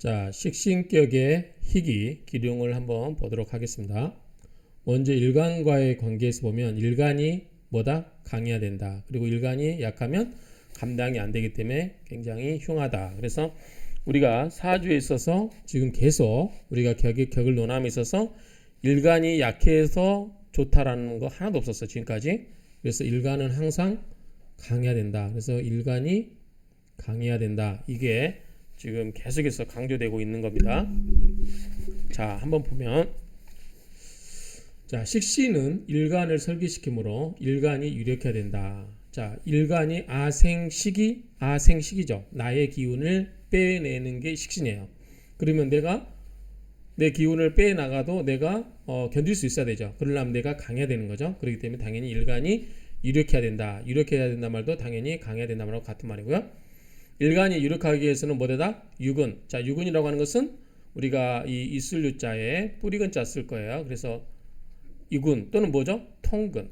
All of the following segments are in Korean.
자, 식신격의 희귀 기룡을 한번 보도록 하겠습니다. 먼저 일간과의 관계에서 보면 일간이 뭐다? 강해야 된다. 그리고 일간이 약하면 감당이 안 되기 때문에 굉장히 흉하다. 그래서 우리가 사주에 있어서 지금 계속 우리가 격을 논함에 있어서 일간이 약해서 좋다라는 거 하나도 없었어 지금까지. 그래서 일간은 항상 강해야 된다. 그래서 일간이 강해야 된다. 이게 지금 계속해서 강조되고 있는 겁니다. 자, 한번 보면, 자, 식신은 일간을 설계시키므로 일간이 유력해야 된다. 자, 일간이 아생식이죠. 나의 기운을 빼내는 게 식신이에요. 그러면 내가 내 기운을 빼나가도 내가 견딜 수 있어야 되죠. 그러려면 내가 강해야 되는 거죠. 그렇기 때문에 당연히 일간이 유력해야 된다. 유력해야 된다 말도 당연히 강해야 된다 말하고 같은 말이고요. 일간이 유력하기 위해서는 뭐다? 유근. 자, 유근이라고 하는 것은 우리가 이 이슬유자에 뿌리근자 쓸 거예요. 그래서 유근 또는 뭐죠? 통근.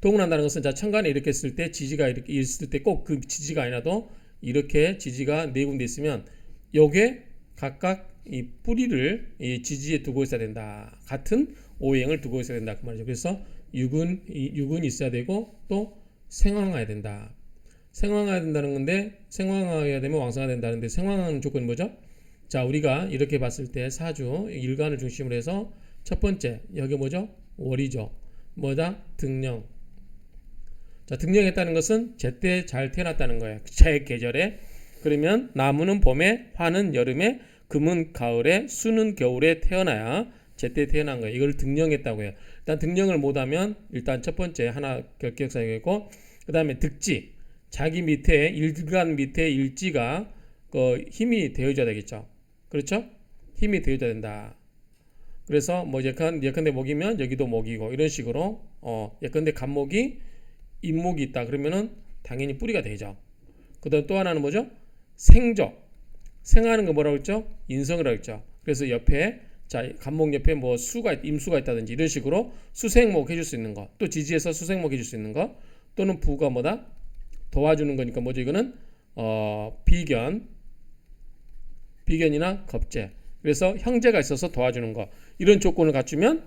통근한다는 것은 자, 천간에 이렇게 쓸 때 지지가 이렇게 있을 때 꼭 그 지지가 아니라도 이렇게 지지가 네 군데 있으면 요게 각각 이 뿌리를 이 지지에 두고 있어야 된다. 같은 오행을 두고 있어야 된다. 그 말이죠. 그래서 육은 있어야 되고 또 생황해야 된다. 생황해야 된다는 건데 생황해야 되면 왕성해야 된다는데 생황하는 조건이 뭐죠? 자, 우리가 이렇게 봤을 때 사주 일간을 중심으로 해서 첫 번째 여기 뭐죠? 월이죠. 뭐다? 등령. 자, 등령했다는 것은 제때 잘 태어났다는 거예요. 제 계절에. 그러면 나무는 봄에, 화는 여름에, 금은 가을에, 수는 겨울에 태어나야 제때 태어난 거예요. 이걸 등령했다고 해요. 일단 등령을 못하면 일단 첫 번째 하나 결격사유겠고, 그 다음에 득지. 자기 밑에 일간 밑에 일지가 힘이 되어줘야 되겠죠. 그렇죠? 힘이 되어줘야 된다. 그래서 뭐 예컨대 목이면 여기도 목이고 이런 식으로 예컨대 간목이 인목이 있다 그러면은 당연히 뿌리가 되죠. 그다음 또 하나는 뭐죠? 생조. 생하는 거 뭐라고 했죠? 인성이라고 했죠. 그래서 옆에 자, 간목 옆에 뭐 임수가 있다든지 이런 식으로 수생목 해줄 수 있는 거, 또 지지에서 수생목 해줄 수 있는 거, 또는 부가 뭐다? 도와주는 거니까 뭐죠? 이거는 비견이나 겁재. 그래서 형제가 있어서 도와주는 거. 이런 조건을 갖추면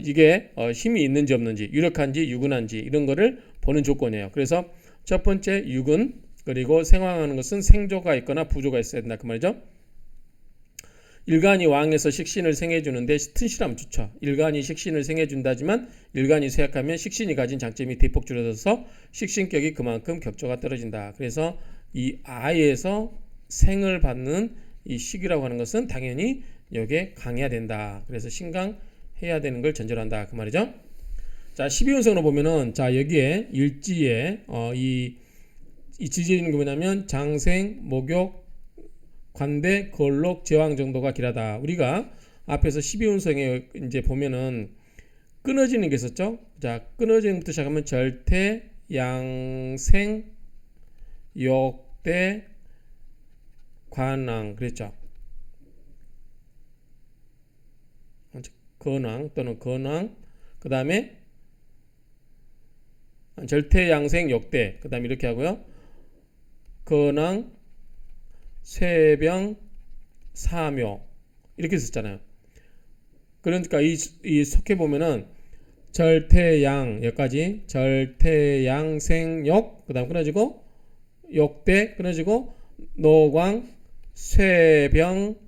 이게 힘이 있는지 없는지, 유력한지 유근한지 이런 거를 보는 조건이에요. 그래서 첫 번째 유근, 그리고 생황하는 것은 생조가 있거나 부조가 있어야 된다 그 말이죠. 일간이 왕에서 식신을 생해주는데 튼실하면 좋죠. 일간이 식신을 생해준다지만 일간이 쇠약하면 식신이 가진 장점이 대폭 줄어들어서 식신격이 그만큼 격조가 떨어진다. 그래서 이 아에서 생을 받는 이 시기라고 하는 것은 당연히 여기에 강해야 된다. 그래서 신강해야 되는 걸 전제한다 그 말이죠. 자, 12운성으로 보면은 자, 여기에 일지에 이 지지에 있는 게 뭐냐면 장생, 목욕, 관대, 걸록, 제왕 정도가 길하다. 우리가 앞에서 12운성에 이제 보면은 끊어지는 게 있었죠. 자, 끊어지는 것부터 시작하면 절태, 양생, 역대, 관왕 그랬죠. 건왕 또는 건왕, 그 다음에 절태, 양생, 역대, 그 다음에 이렇게 하고요. 건왕, 쇠병, 사묘 이렇게 썼잖아요. 그러니까 이 속해 보면은 절태양 여기까지 절태양생역 그다음 끊어지고 역대 끊어지고 노광 쇠병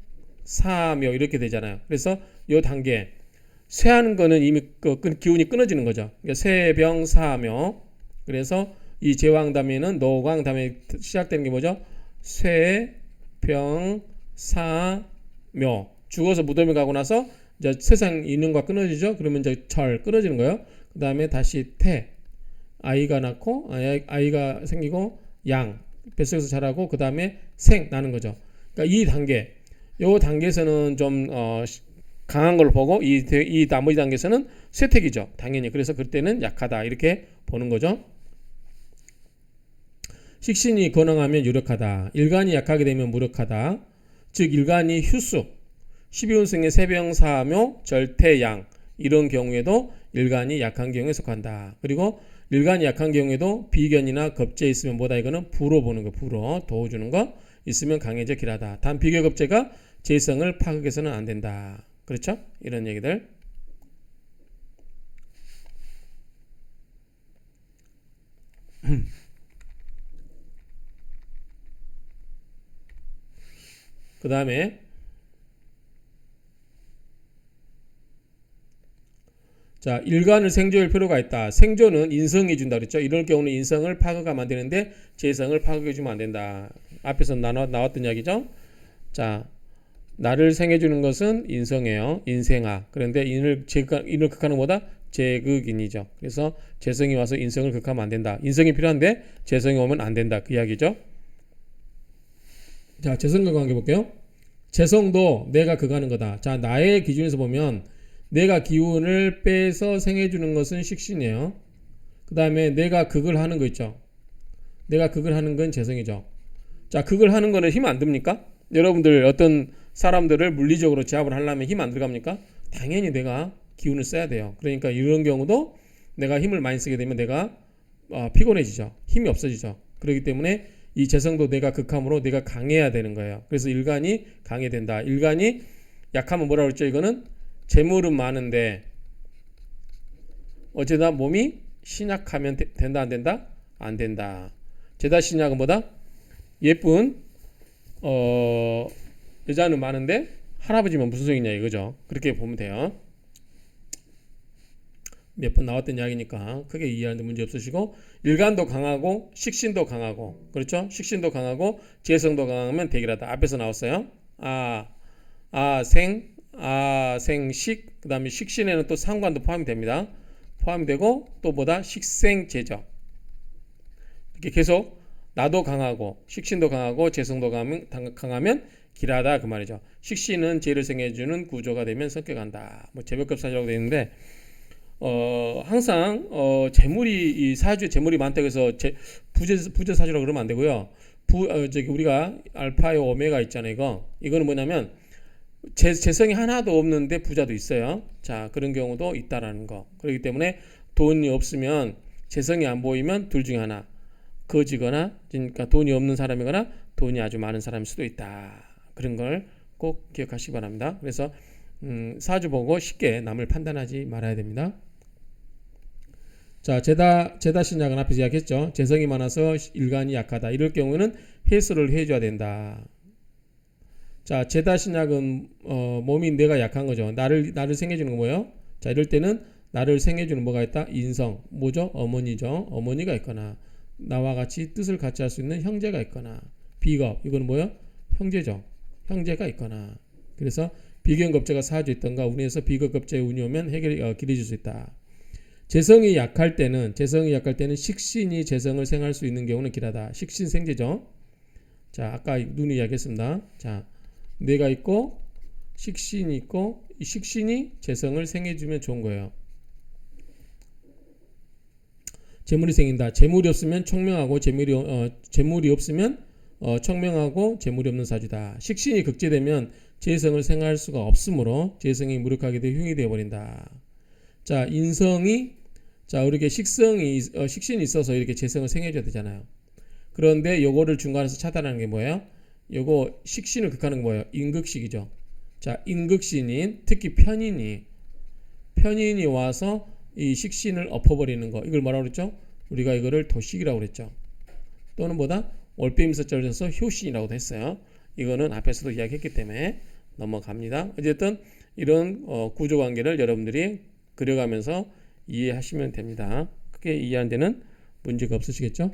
사묘 이렇게 되잖아요. 그래서 요 단계 쇠하는 거는 이미 기운이 끊어지는 거죠. 그러니까 쇠병 사묘. 그래서 이 제왕 다음에는 노광 다음에 시작되는 게 뭐죠? 쇠병 사묘. 죽어서 무덤에 가고 나서 이제 세상 있는 거 끊어지죠. 그러면 이제 절 끊어지는 거예요. 그 다음에 다시 태. 아이가 낳고 아이가 생기고 양 뱃속에서 자라고 그 다음에 생 나는 거죠. 그러니까 이 단계, 요 단계에서는 좀 강한 걸 보고 이 나머지 단계에서는 쇠택이죠. 당연히. 그래서 그때는 약하다 이렇게 보는 거죠. 식신이 건강하면 유력하다. 일간이 약하게 되면 무력하다. 즉 일간이 휴수, 12운성의 세병사묘, 절태양 이런 경우에도 일간이 약한 경우에 속한다. 그리고 일간이 약한 경우에도 비견이나 겁재 있으면 뭐다 이거는 부로 보는 거 부로 도와주는 거 있으면 강해져 길하다. 단 비교겁재가 재성을 파극해서는 안 된다. 그렇죠? 이런 얘기들. 그 다음에 자, 일간을 생조일 필요가 있다. 생조는 인성이 준다 그랬죠. 이럴 경우는 인성을 파극하면 안 되는데 재성을 파극해 주면 안 된다. 앞에서 나왔던 이야기죠. 자, 나를 생해주는 것은 인성이에요. 인생아. 그런데 인을 극하는 뭐다? 제극인이죠. 그래서 재성이 와서 인성을 극하면 안 된다. 인성이 필요한데 재성이 오면 안 된다. 그 이야기죠. 자, 재성과 관계 볼게요. 재성도 내가 극하는 거다. 자, 나의 기준에서 보면 내가 기운을 빼서 생해주는 것은 식신이에요. 그 다음에 내가 극을 하는 거 있죠. 내가 극을 하는 건 재성이죠. 자, 극을 하는 거는 힘 안 듭니까? 여러분들 어떤 사람들을 물리적으로 제압을 하려면 힘 안 들어갑니까? 당연히 내가 기운을 써야 돼요. 그러니까 이런 경우도 내가 힘을 많이 쓰게 되면 내가 피곤해지죠. 힘이 없어지죠. 그렇기 때문에 이 재성도 내가 극함으로 내가 강해야 되는 거예요. 그래서 일간이 강해된다. 일간이 약하면 뭐라 그랬죠? 이거는 재물은 많은데 어쩌다 몸이 신약하면 된다 안 된다? 안 된다. 제다 신약은 뭐다? 예쁜 여자는 많은데 할아버지만 무슨 소용이냐 이거죠. 그렇게 보면 돼요. 몇 번 나왔던 이야기니까 크게 이해하는데 문제 없으시고 일간도 강하고 식신도 강하고 그렇죠? 식신도 강하고 재성도 강하면 대결하다. 앞에서 나왔어요. 생식 그 다음에 식신에는 또 상관도 포함이 됩니다. 포함이 되고 또 뭐다? 식생재죠. 이렇게 계속 나도 강하고 식신도 강하고 재성도 강하면 길하다 그 말이죠. 식신은 재를 생해주는 구조가 되면 성격한다. 뭐 제별급 사주라고 되어 있는데 항상 재물이 이 사주에 재물이 많다고 해서 부재 사주라고 그러면 안 되고요. 우리가 알파에 오메가 있잖아요. 이거는 뭐냐면 재성이 하나도 없는데 부자도 있어요. 자, 그런 경우도 있다라는 거. 그렇기 때문에 돈이 없으면 재성이 안 보이면 둘 중에 하나. 거지거나 그러니까 돈이 없는 사람이거나 돈이 아주 많은 사람일 수도 있다. 그런 걸 꼭 기억하시기 바랍니다. 그래서 사주 보고 쉽게 남을 판단하지 말아야 됩니다. 자, 제다 신약은 앞에서 이야기했죠. 재성이 많아서 일간이 약하다. 이럴 경우는 해소를 해줘야 된다. 자, 제다 신약은 몸이 내가 약한 거죠. 나를 생해주는 거 뭐예요? 자, 이럴 때는 나를 생해주는 뭐가 있다? 인성. 뭐죠? 어머니죠. 어머니가 있거나 나와 같이 뜻을 같이 할 수 있는 형제가 있거나 비겁. 이거는 뭐예요? 형제죠. 형제가 있거나. 그래서 비견겁제가 사주에 있던가 운에서 비겁겁제에 운이 오면 길해질 수 있다. 재성이 약할 때는 식신이 재성을 생할 수 있는 경우는 길하다. 식신 생재죠. 자, 아까 눈이 이야기했습니다. 자, 뇌가 있고 식신이 있고 이 식신이 재성을 생해주면 좋은 거예요. 재물이 생긴다. 재물이 없으면 총명하고 재물이 없으면 청명하고 재물이 없는 사주다. 식신이 극제되면 재성을 생할 수가 없으므로 재성이 무력하게 되어 흉이 되어버린다. 자, 인성이 이렇게 식신이 있어서 이렇게 재성을 생해줘야 되잖아요. 그런데 요거를 중간에서 차단하는 게 뭐예요? 요거 식신을 극하는 게 뭐예요? 인극식이죠. 자, 인극신인 특히 편인이 와서 이 식신을 엎어버리는 거 이걸 뭐라고 그랬죠? 우리가 이거를 도식이라고 그랬죠. 또는 뭐다? 올빼미서자를 써서 효신이라고도 했어요. 이거는 앞에서도 이야기했기 때문에 넘어갑니다. 어쨌든 이런 구조관계를 여러분들이 그려가면서 이해하시면 됩니다. 크게 이해하는 데는 문제가 없으시겠죠?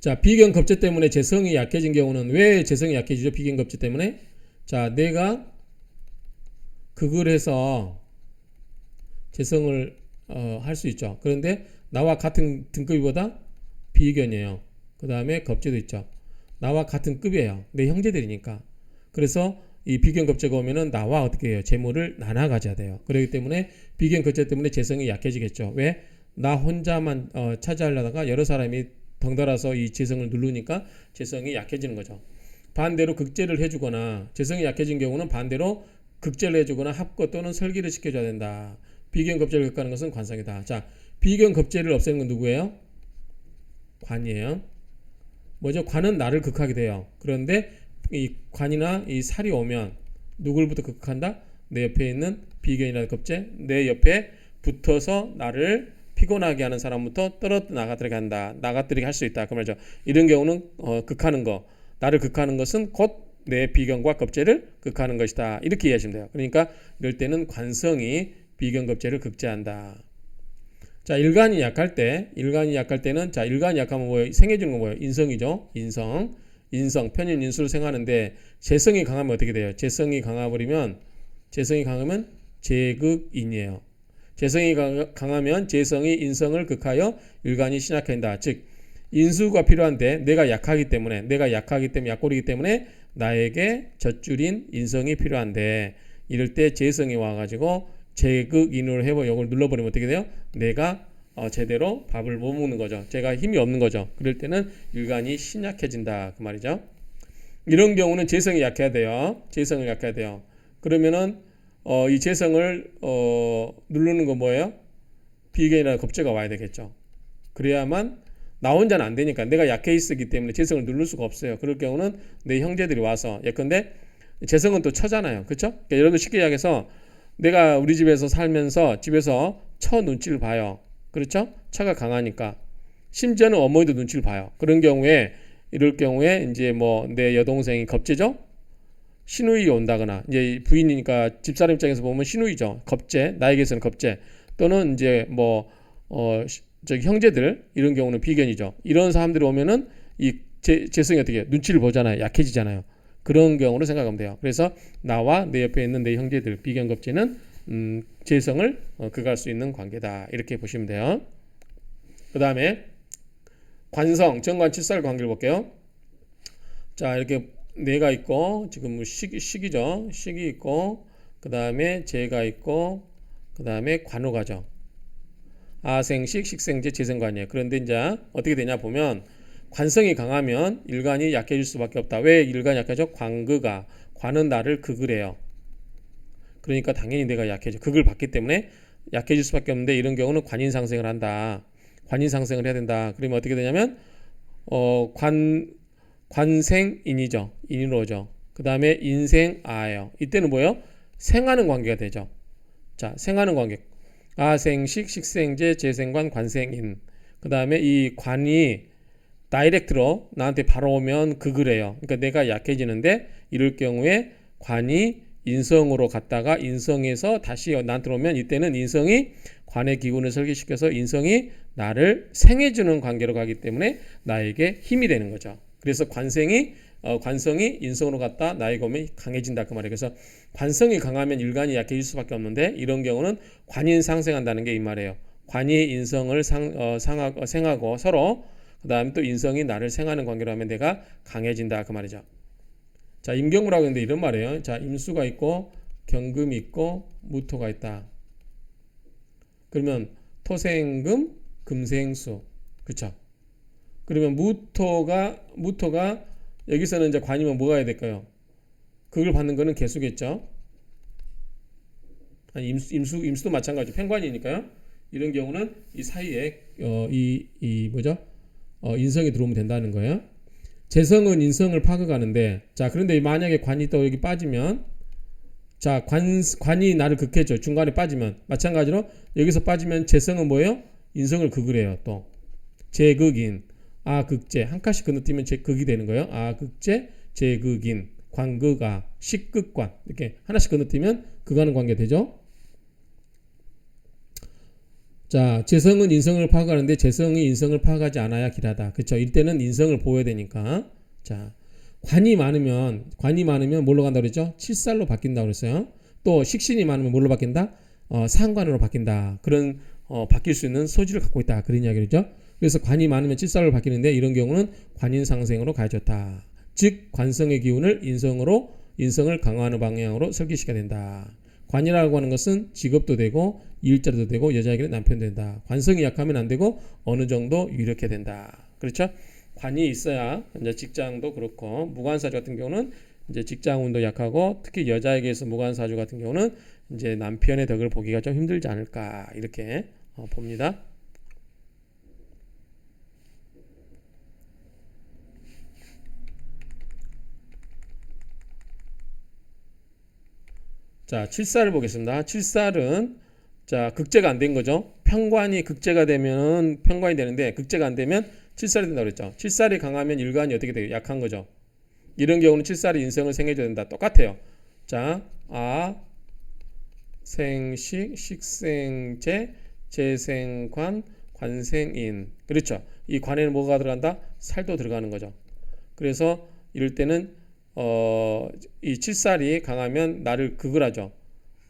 자, 비견겁제 때문에 재성이 약해진 경우는 왜 재성이 약해지죠? 비견겁제 때문에. 자, 내가 극을 해서 재성을 할 수 있죠. 그런데 나와 같은 등급이보다 비견이에요. 그 다음에 겁제도 있죠. 나와 같은 급이에요. 내 형제들이니까. 그래서 이 비견겁제가 오면은 나와 어떻게 해요? 재물을 나눠 가져야 돼요. 그렇기 때문에 비견겁제 때문에 재성이 약해지겠죠. 왜? 나 혼자만 차지하려다가 여러 사람이 덩달아서 이 재성을 누르니까 재성이 약해지는 거죠. 반대로 극제를 해주거나 재성이 약해진 경우는 반대로 극제를 해주거나 합거 또는 설기를 시켜줘야 된다. 비견급제를 극하는 것은 관성이다. 자, 비견급제를 없애는 건 누구예요? 관이에요. 뭐죠? 관은 나를 극하게 돼요. 그런데 이 관이나 이 살이 오면 누굴부터 극한다? 내 옆에 있는 비견이라는 급제, 내 옆에 붙어서 나를 피곤하게 하는 사람부터 떨어져 나가들게 한다. 나가들게 할 수 있다. 그 말이죠. 이런 경우는 극하는 거, 나를 극하는 것은 곧 내 비견과 급제를 극하는 것이다. 이렇게 이해하시면 돼요. 그러니까 이럴 때는 관성이 비견 급제를 극제한다. 자, 일간이 약할 때는 자, 일간이 약하면 뭐예요? 생해주는 건 뭐예요? 인성이죠. 인성, 편인 인수를 생하는데 재성이 강하면 어떻게 돼요? 재성이 강하면 재극인이에요. 재성이 강하면 재성이 인성을 극하여 일간이 신약해진다. 즉 인수가 필요한데 내가 약하기 때문에 약골이기 때문에 나에게 젖줄인 인성이 필요한데 이럴 때 재성이 와가지고 재극인으로 해버 이걸 눌러버리면 어떻게 돼요? 내가 제대로 밥을 못 먹는 거죠. 제가 힘이 없는 거죠. 그럴 때는 일간이 신약해진다 그 말이죠. 이런 경우는 재성이 약해야 돼요. 재성을 약해야 돼요. 그러면은 이 재성을 누르는 건 뭐예요? 비견이라는 겁제가 와야 되겠죠. 그래야만 나 혼자는 안 되니까 내가 약해 있기 때문에 재성을 누를 수가 없어요. 그럴 경우는 내 형제들이 와서 예컨대 재성은 또 처잖아요. 그렇죠? 그러니까 여러분들 쉽게 이야기해서 내가 우리 집에서 살면서 집에서 처 눈치를 봐요. 그렇죠? 처가 강하니까 심지어는 어머니도 눈치를 봐요. 그런 경우에 이럴 경우에 이제 뭐 내 여동생이 겁제죠? 시누이 온다거나 이제 부인이니까 집사람 입장에서 보면 시누이죠. 겁제, 나에게서는 겁제 또는 이제 뭐 저기 형제들 이런 경우는 비견이죠. 이런 사람들이 오면은 이 재성이 어떻게 눈치를 보잖아요. 약해지잖아요. 그런 경우로 생각하면 돼요. 그래서 나와 내 옆에 있는 내 형제들 비견겁제는 재성을 극할 수 있는 관계다. 이렇게 보시면 돼요. 그 다음에 관성, 정관칠살 관계를 볼게요. 자, 이렇게 내가 있고 지금 식이죠. 식이 있고 그 다음에 재가 있고 그 다음에 관호가죠. 아생식, 식생재, 재생관이에요. 그런데 이제 어떻게 되냐 보면 관성이 강하면 일간이 약해질 수밖에 없다. 왜 일간이 약해져? 관은 나를 극을 해요. 그러니까 당연히 내가 약해져. 극을 받기 때문에 약해질 수밖에 없는데 이런 경우는 관인상생을 한다. 관인상생을 해야 된다. 그러면 어떻게 되냐면 관생인이죠. 인으로 오죠. 그 다음에 인생아예요. 이때는 뭐예요? 생하는 관계가 되죠. 자, 생하는 관계. 아생식, 식생재, 재생관, 관생인. 그 다음에 이 관이 다이렉트로 나한테 바로 오면 극을 해요. 그러니까 내가 약해지는데 이럴 경우에 관이 인성으로 갔다가 인성에서 다시 나한테 오면 이때는 인성이 관의 기운을 설계시켜서 인성이 나를 생해주는 관계로 가기 때문에 나에게 힘이 되는 거죠. 그래서 관성이 인성으로 갔다 나에게 오면 강해진다 그 말이에요. 그래서 관성이 강하면 일간이 약해질 수밖에 없는데 이런 경우는 관인 상생한다는 게 이 말이에요. 관이 인성을 생하고 서로 그 다음에 또 인성이 나를 생하는 관계로 하면 내가 강해진다 그 말이죠. 자, 임경무라고 했는데 이런 말이에요. 자, 임수가 있고 경금이 있고 무토가 있다. 그러면 토생금, 금생수, 그렇죠? 그러면 무토가 여기서는 이제 관이면 뭐가 해야 될까요? 그걸 받는 거는 개수겠죠. 아니, 임수도 마찬가지죠. 편관이니까요. 이런 경우는 이 사이에 뭐죠? 인성이 들어오면 된다는 거예요. 재성은 인성을 파악하는데 자, 그런데 만약에 관이 또 여기 빠지면 자, 관이 나를 극해줘. 중간에 빠지면 마찬가지로 여기서 빠지면 재성은 뭐예요? 인성을 극을 해요. 또 재극인, 아극제 한 칸씩 건너뛰면 재극이 되는 거예요. 아극제, 재극인, 관극아, 식극관 이렇게 하나씩 건너뛰면 극하는 관계 되죠. 자, 재성은 인성을 파악하는데 재성이 인성을 파악하지 않아야 길하다. 그렇죠? 이때는 인성을 보여야 되니까. 자, 관이 많으면 뭘로 간다고 그랬죠? 칠살로 바뀐다고 그랬어요. 또 식신이 많으면 뭘로 바뀐다? 상관으로 바뀐다. 그런 바뀔 수 있는 소질을 갖고 있다. 그런 이야기죠. 그래서 관이 많으면 칠살로 바뀌는데 이런 경우는 관인상생으로 가야 좋다. 즉 관성의 기운을 인성을 강화하는 방향으로 설계시켜야 된다. 관이라고 하는 것은 직업도 되고 일자리도 되고 여자에게는 남편도 된다. 관성이 약하면 안 되고 어느 정도 유력해야 된다. 그렇죠? 관이 있어야 이제 직장도 그렇고 무관사주 같은 경우는 이제 직장 운도 약하고 특히 여자에게서 무관사주 같은 경우는 이제 남편의 덕을 보기가 좀 힘들지 않을까 이렇게 봅니다. 자, 칠살을 보겠습니다. 칠살은 자, 극제가 안 된 거죠. 편관이 극제가 되면 편관이 되는데 극제가 안 되면 칠살이 된다고 그랬죠. 칠살이 강하면 일관이 어떻게 돼요? 약한 거죠. 이런 경우는 칠살이 인성을 생해줘야 된다. 똑같아요. 자, 생식, 식생재, 재생관, 관생인. 그렇죠. 이 관에는 뭐가 들어간다? 살도 들어가는 거죠. 그래서 이럴 때는 이 칠살이 강하면 나를 극을 하죠.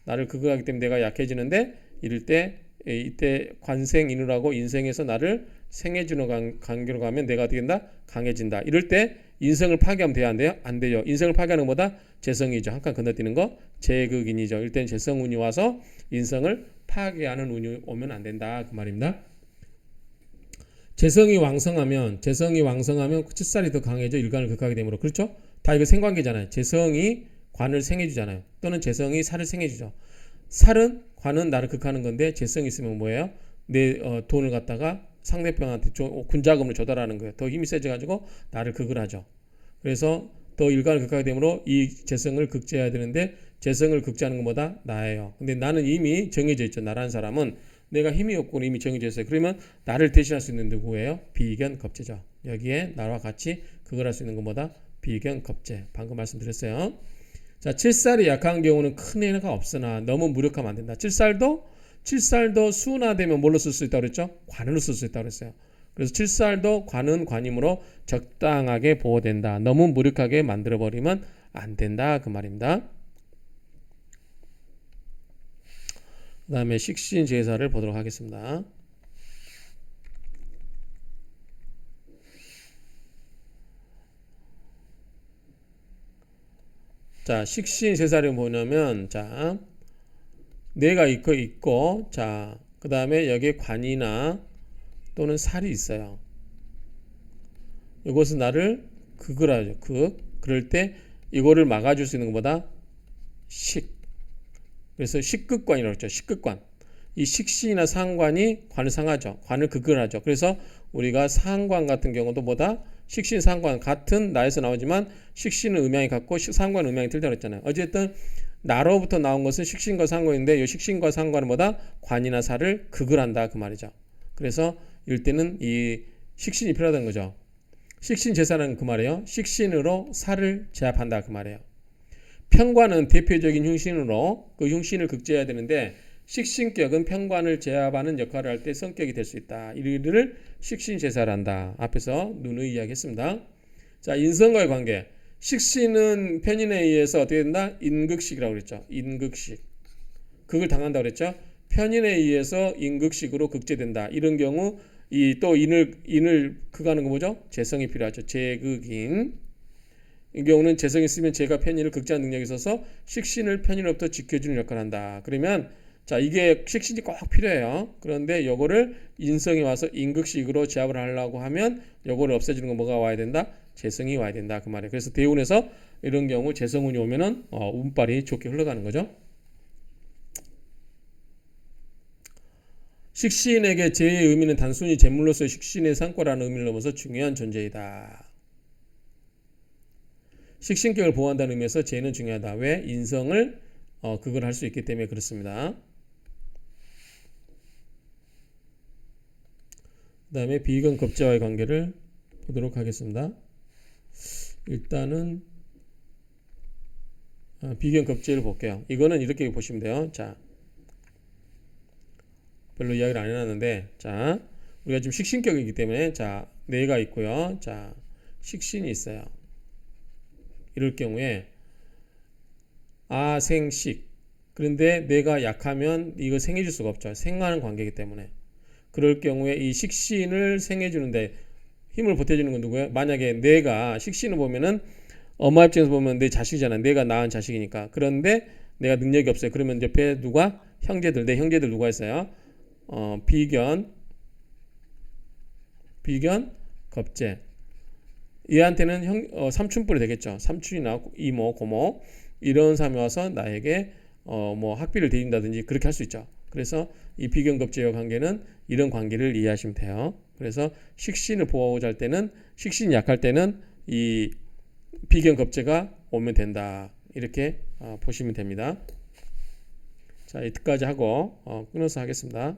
나를 극을 하기 때문에 내가 약해지는데 이럴 때 이때 관생인으로하고 인생에서 나를 생해주는 관계로 가면 내가 어떻게 된다? 강해진다. 이럴 때 인성을 파괴하면 돼요? 안 돼요? 안 돼요. 인성을 파괴하는 것보다 재성이죠. 한 칸 건너뛰는 거 재극인이죠. 이럴 때는 재성운이 와서 인성을 파괴하는 운이 오면 안 된다. 그 말입니다. 재성이 왕성하면 칠살이 더 강해져 일간을 극하게 되므로 그렇죠? 다 이거 생관계잖아요. 재성이 관을 생해주잖아요. 또는 재성이 살을 생해주죠. 살은 관은 나를 극하는 건데 재성이 있으면 뭐예요? 내 돈을 갖다가 상대편한테 군자금을 조달하는 거예요. 더 힘이 세져가지고 나를 극을 하죠. 그래서 더 일간을 극하게 되므로 이 재성을 극제해야 되는데 재성을 극제하는 것보다 나예요. 근데 나는 이미 정해져 있죠. 나라는 사람은 내가 힘이 없고 이미 정해져 있어요. 그러면 나를 대신할 수 있는 누구예요? 비견 겁제죠. 여기에 나와 같이 극을 할 수 있는 것보다 비견 겁제. 방금 말씀드렸어요. 자, 칠살이 약한 경우는 큰 해가 없으나 너무 무력하면 안 된다. 칠살도 수운화되면 뭘로 쓸 수 있다고 그랬죠? 관으로 쓸 수 있다고 그랬어요. 그래서 칠살도 관은 관이므로 적당하게 보호된다. 너무 무력하게 만들어버리면 안 된다. 그 말입니다. 그 다음에 식신 제사를 보도록 하겠습니다. 자, 식신 제사를 뭐냐면 자, 뇌가 있고 자, 그 다음에 여기에 관이나 또는 살이 있어요. 이것은 나를 극을 하죠. 그럴 때 이거를 막아줄 수 있는 것보다 그래서 식극관이라고 했죠. 식극관. 이 식신이나 상관이 관을 상하죠. 관을 극을 하죠. 그래서 우리가 상관 같은 경우도 뭐다? 식신, 상관 같은 나에서 나오지만 식신은 음양이 같고 상관은 음양이 틀리다고 했잖아요. 어쨌든 나로부터 나온 것은 식신과 상관인데 이 식신과 상관은 뭐다? 관이나 살을 극을 한다 그 말이죠. 그래서 이럴 때는 이 식신이 필요하다는 거죠. 식신 제사는 그 말이에요. 식신으로 살을 제압한다 그 말이에요. 편관은 대표적인 흉신으로 그 흉신을 극제해야 되는데 식신격은 편관을 제압하는 역할을 할 때 성격이 될 수 있다. 이를 식신제사를 한다. 앞에서 누누이 이야기했습니다. 자, 인성과의 관계. 식신은 편인에 의해서 어떻게 된다? 인극식이라고 그랬죠. 인극식. 극을 당한다고 그랬죠. 편인에 의해서 인극식으로 극제된다. 이런 경우 이 또 인을 극하는 거 뭐죠? 재성이 필요하죠. 재극인. 이 경우는 재성이 있으면 제가 편인을 극제하는 능력이 있어서 식신을 편인으로부터 지켜주는 역할을 한다. 그러면 자, 이게 식신이 꼭 필요해요. 그런데 요거를 인성이 와서 인극식으로 제압을 하려고 하면 요거를 없애주는 건 뭐가 와야 된다? 재성이 와야 된다. 그 말이에요. 그래서 대운에서 이런 경우 재성운이 오면은 운빨이 좋게 흘러가는 거죠. 식신에게 재의 의미는 단순히 재물로서의 식신의 상과라는 의미를 넘어서 중요한 존재이다. 식신격을 보호한다는 의미에서 재는 중요하다. 왜? 인성을 그걸 할 수 있기 때문에 그렇습니다. 그 다음에 비견 겁제와의 관계를 보도록 하겠습니다. 일단은 비견 겁제를 볼게요. 이거는 이렇게 보시면 돼요. 자, 별로 이야기를 안 해놨는데 자, 우리가 지금 식신격이기 때문에 자, 뇌가 있고요. 자, 식신이 있어요. 이럴 경우에 생식. 그런데 뇌가 약하면 이거 생해줄 수가 없죠. 생하는 관계이기 때문에. 그럴 경우에 이 식신을 생해주는데 힘을 보태주는 건 누구예요? 만약에 내가 식신을 보면은 엄마 입장에서 보면 내 자식이잖아. 내가 낳은 자식이니까. 그런데 내가 능력이 없어요. 그러면 옆에 누가? 형제들. 내 형제들 누가 있어요? 비견 겁제. 얘한테는 삼촌뻘이 되겠죠. 삼촌이나 이모, 고모 이런 사람이 와서 나에게 뭐 학비를 대준다든지 그렇게 할 수 있죠. 그래서 이 비견급제의 관계는 이런 관계를 이해하시면 돼요. 그래서 식신을 보호하고자 할 때는 식신이 약할 때는 이 비견급제가 오면 된다. 이렇게 보시면 됩니다. 자, 이때까지 하고 끊어서 하겠습니다.